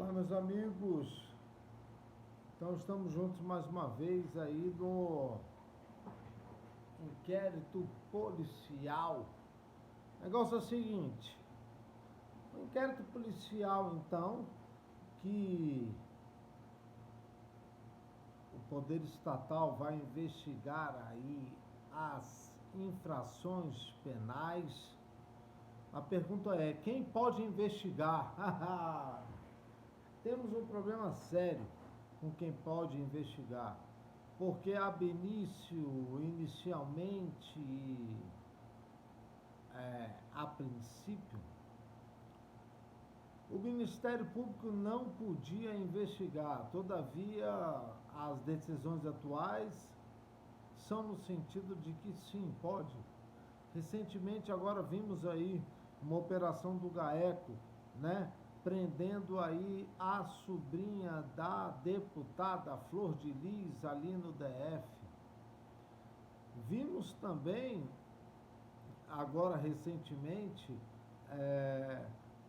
Olá, meus amigos. Então, estamos juntos mais uma vez aí no inquérito policial. O negócio é o seguinte: o inquérito policial, então, que o Poder Estatal vai investigar aí as infrações penais. A pergunta é: quem pode investigar? Temos um problema sério com quem pode investigar, porque ab início, inicialmente, a princípio, o Ministério Público não podia investigar. Todavia, as decisões atuais são no sentido de que sim, pode. Recentemente, agora vimos aí uma operação do GAECO, né? Prendendo aí a sobrinha da deputada Flor de Lis ali no DF. Vimos também, agora recentemente,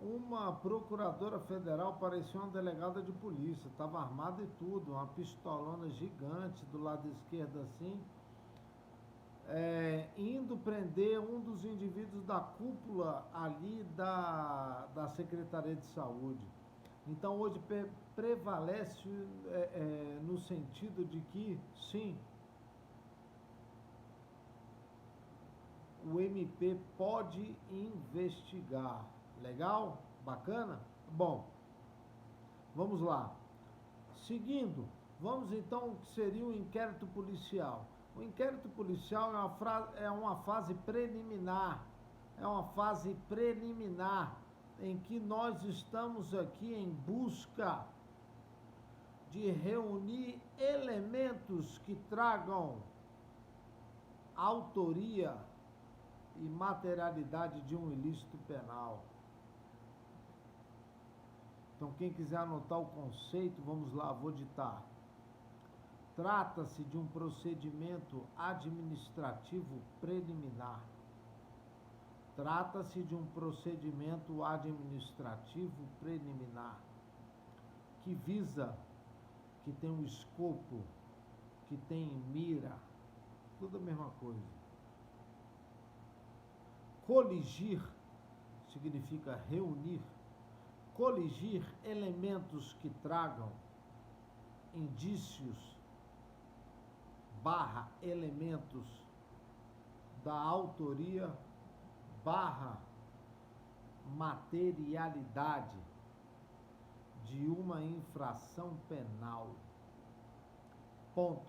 uma procuradora federal parecia uma delegada de polícia, estava armada e tudo, uma pistolona gigante do lado esquerdo assim, indo prender um dos indivíduos da cúpula ali da Secretaria de Saúde. Então hoje prevalece no sentido de que, sim, o MP pode investigar. Legal? Bacana? Bom, vamos lá. Seguindo, vamos então ao que seria o inquérito policial. O inquérito policial é uma fase preliminar, em que nós estamos aqui em busca de reunir elementos que tragam autoria e materialidade de um ilícito penal. Então, quem quiser anotar o conceito, vamos lá, vou ditar. Trata-se de um procedimento administrativo preliminar. Trata-se de um procedimento administrativo preliminar que visa, que tem um escopo, que tem mira, tudo a mesma coisa. Coligir significa reunir, coligir elementos que tragam indícios / elementos da autoria / materialidade de uma infração penal. Ponto.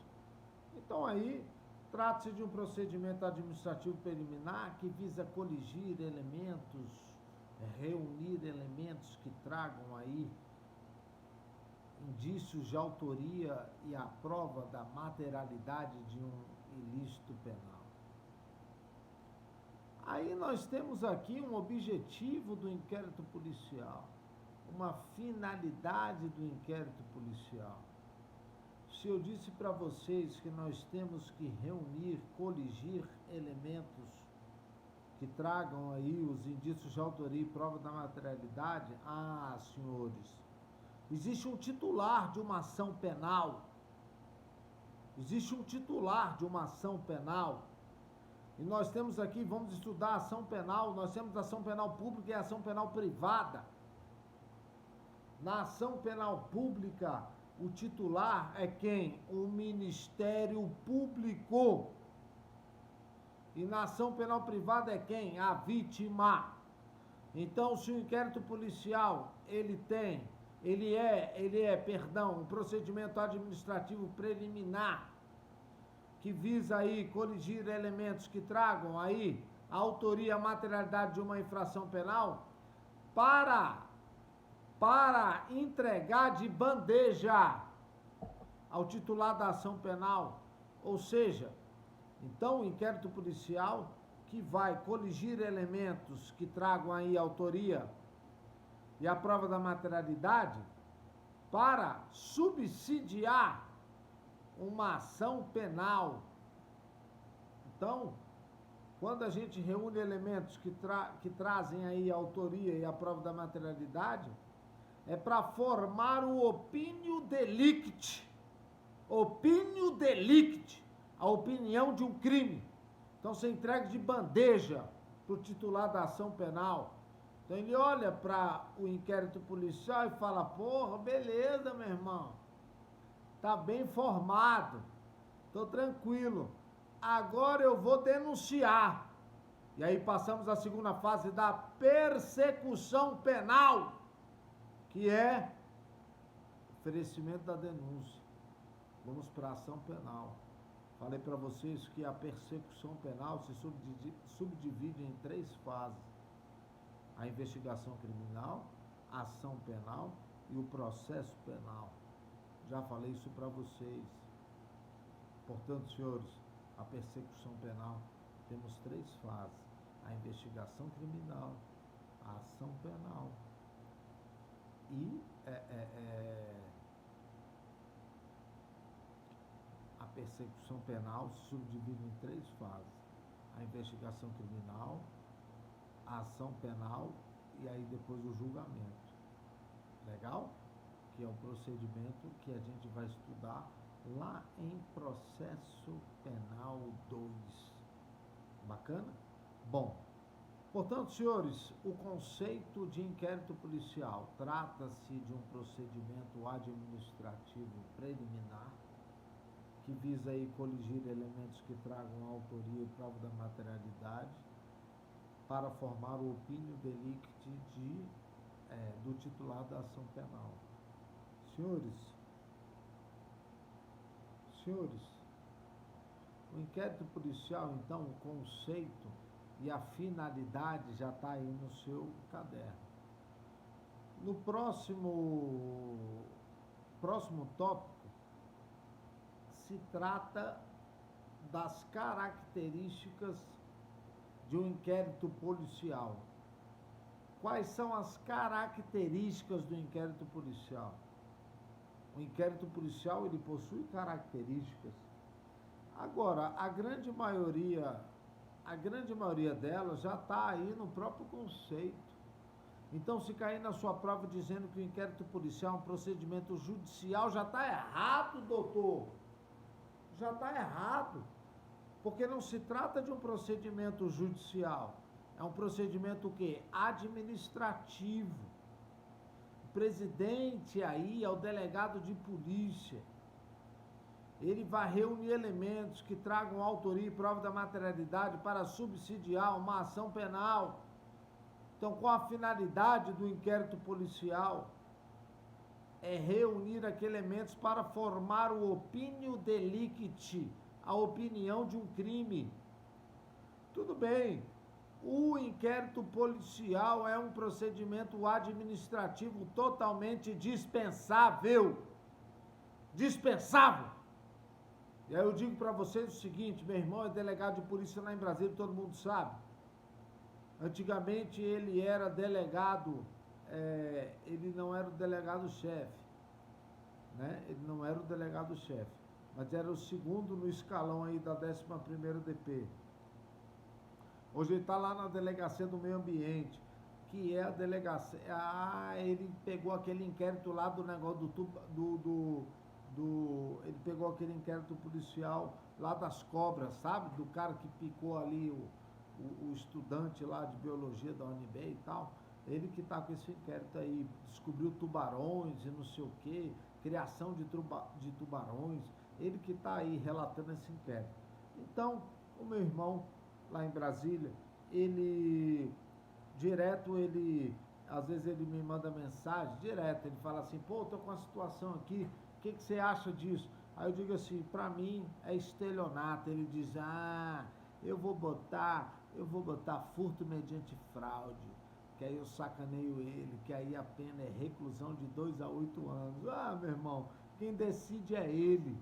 Então aí trata-se de um procedimento administrativo preliminar que visa coligir elementos, reunir elementos que tragam aí indícios de autoria e a prova da materialidade de um ilícito penal. Aí nós temos aqui um objetivo do inquérito policial, uma finalidade do inquérito policial. Se eu disse para vocês que nós temos que reunir, coligir elementos que tragam aí os indícios de autoria e prova da materialidade, senhores, existe um titular de uma ação penal. Existe um titular de uma ação penal. E nós temos aqui, vamos estudar a ação penal, nós temos a ação penal pública e a ação penal privada. Na ação penal pública, o titular é quem? O Ministério Público. E na ação penal privada é quem? A vítima. Então, se o inquérito policial, ele é um procedimento administrativo preliminar que visa aí coligir elementos que tragam aí a autoria e a materialidade de uma infração penal para entregar de bandeja ao titular da ação penal. Ou seja, então o inquérito policial que vai coligir elementos que tragam aí a autoria e a prova da materialidade para subsidiar uma ação penal. Então, quando a gente reúne elementos que trazem aí a autoria e a prova da materialidade, é para formar o opinio delicti. Opinio delicti, a opinião de um crime. Então você entrega de bandeja para o titular da ação penal. Então ele olha para o inquérito policial e fala, porra, beleza, meu irmão. Tá bem formado. Tô tranquilo. Agora eu vou denunciar. E aí passamos à segunda fase da persecução penal, que é oferecimento da denúncia. Vamos para a ação penal. Falei para vocês que a persecução penal se subdivide em 3 fases. A investigação criminal, a ação penal e o processo penal. Já falei isso para vocês. Portanto, senhores, a persecução penal, temos 3 fases. A investigação criminal, a ação penal e a persecução penal se subdivide em 3 fases. A investigação criminal, a ação penal e aí depois o julgamento. Legal? Que é o procedimento que a gente vai estudar lá em Processo Penal 2. Bacana? Bom, portanto, senhores, o conceito de inquérito policial trata-se de um procedimento administrativo preliminar que visa aí coligir elementos que tragam autoria e prova da materialidade para formar o opinio delicti do titular da ação penal. Senhores, o inquérito policial, então, o conceito e a finalidade já está aí no seu caderno. No próximo tópico, se trata das características de um inquérito policial. Quais são as características do inquérito policial? O inquérito policial, ele possui características. Agora, a grande maioria delas já está aí no próprio conceito. Então, se cair na sua prova dizendo que o inquérito policial é um procedimento judicial, já está errado, doutor. Já está errado. Porque não se trata de um procedimento judicial. É um procedimento o quê? Administrativo. O presidente aí é o delegado de polícia. Ele vai reunir elementos que tragam autoria e prova da materialidade para subsidiar uma ação penal. Então, qual a finalidade do inquérito policial? É reunir aqueles elementos para formar o opinio delicti, a opinião de um crime. Tudo bem, o inquérito policial é um procedimento administrativo totalmente dispensável. Dispensável! E aí eu digo para vocês o seguinte, meu irmão é delegado de polícia lá em Brasília, todo mundo sabe. Antigamente ele era delegado, ele não era o delegado-chefe, né? Ele não era o delegado-chefe, mas era o segundo no escalão aí da 11ª DP. Hoje ele está lá na Delegacia do Meio Ambiente, que é a delegacia... ele pegou aquele inquérito lá do negócio ele pegou aquele inquérito policial lá das cobras, sabe? Do cara que picou ali o estudante lá de biologia da UNB e tal. Ele que está com esse inquérito aí, descobriu tubarões e não sei o quê, criação de tubarões. Ele que está aí relatando esse inquérito. Então, o meu irmão lá em Brasília, às vezes ele me manda mensagem direto, ele fala assim, pô, tô com uma situação aqui, o que você acha disso? Aí eu digo assim, para mim é estelionato. Ele diz, eu vou botar furto mediante fraude, que aí eu sacaneio ele, que aí a pena é reclusão de 2 a 8 anos. Meu irmão, quem decide é ele.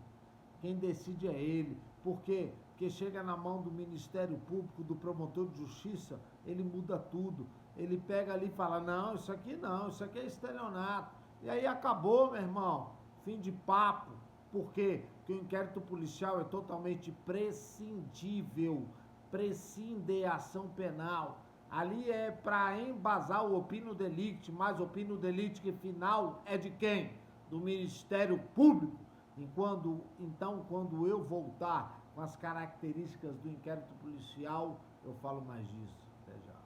Por quê? Porque chega na mão do Ministério Público, do promotor de justiça, ele muda tudo. Ele pega ali e fala, não, isso aqui é estelionato. E aí acabou, meu irmão. Fim de papo. Por quê? Porque o inquérito policial é totalmente prescindível. Prescinde a ação penal. Ali é para embasar o opinião delicti, mas o opinião delicti final é de quem? Do Ministério Público. Então, quando eu voltar com as características do inquérito policial, eu falo mais disso. Até já.